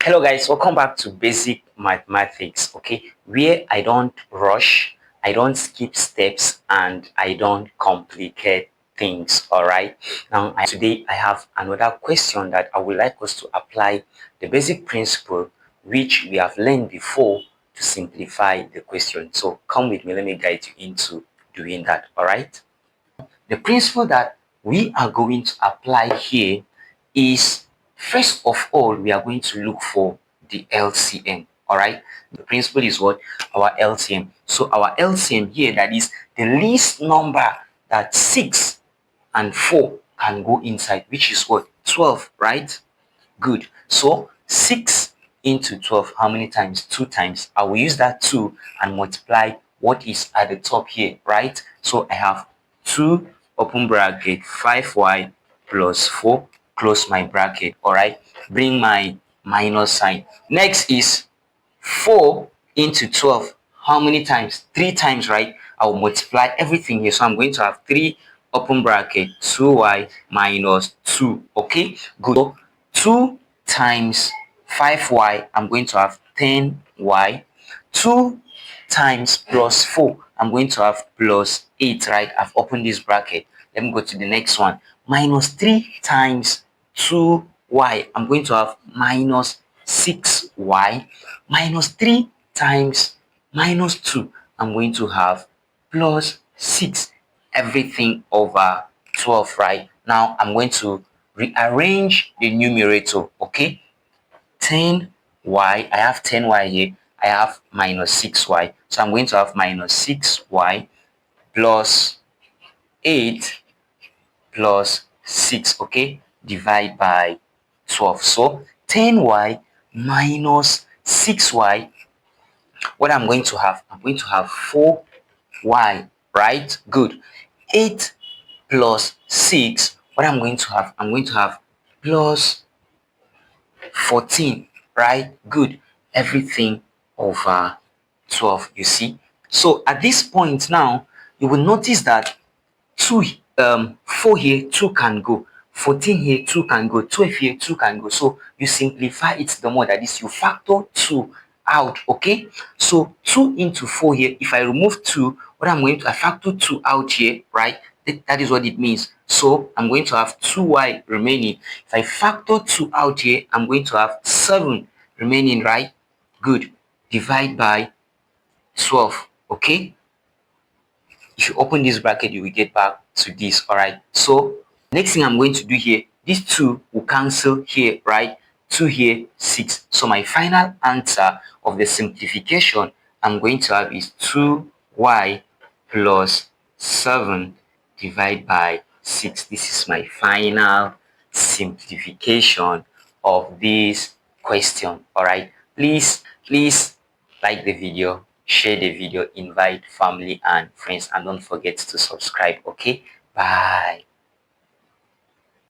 Hello guys, welcome back to basic mathematics, okay, where I don't rush, I don't skip steps, and I don't complicate things. All right, now today I have another question that I would like us to apply the basic principle which we have learned before to simplify the question. So come with me, let me guide you into doing that. All right, the principle that we are going to apply here is, first of all, we are going to look for the LCM. All right. The principle is what? Our LCM. So our LCM here, that is the least number that 6 and 4 can go inside, which is what? 12, right? Good. So 6 into 12, how many times? 2 times. I will use that 2 and multiply what is at the top here, right? So I have 2 open bracket 5y plus 4 close my bracket. All right, bring my minus sign. Next is 4 into 12. How many times? 3 times, right? I will multiply everything here. So I'm going to have 3 open bracket 2y minus 2. Okay, good. So 2 times 5y, I'm going to have 10y. 2 times plus 4, I'm going to have plus 8, right? I've opened this bracket. Let me go to the next one. Minus 3 times 2y, I'm going to have minus 6y. Minus 3 times minus 2, I'm going to have plus 6. Everything over 12, right? Now I'm going to rearrange the numerator, okay? 10y, I have 10y here, I have minus 6y. So I'm going to have minus 6y plus 8 plus 6, okay? Divide by 12. So 10y minus 6y, what I'm going to have? I'm going to have 4y, right? Good. 8 plus 6, what I'm going to have? I'm going to have plus 14, right? Good. Everything over 12, you see. So at this point now, you will notice that 4 here, 2 can go. 14 here, 2 can go. 12 here, 2 can go. So you simplify it the more, that is, you factor 2 out, okay? So 2 into 4 here, if I remove 2, what I'm going to, I factor 2 out here, right? That is what it means. So I'm going to have 2y remaining. If I factor 2 out here, I'm going to have 7 remaining, right? Good. Divide by 12, okay? If you open this bracket, you will get back to this. All right, so next thing I'm going to do here, these 2 will cancel here, right? 2 here, 6. So my final answer of the simplification I'm going to have is 2y plus 7 divided by 6. This is my final simplification of this question. All right, please like the video, share the video, invite family and friends, and don't forget to subscribe. Okay, bye.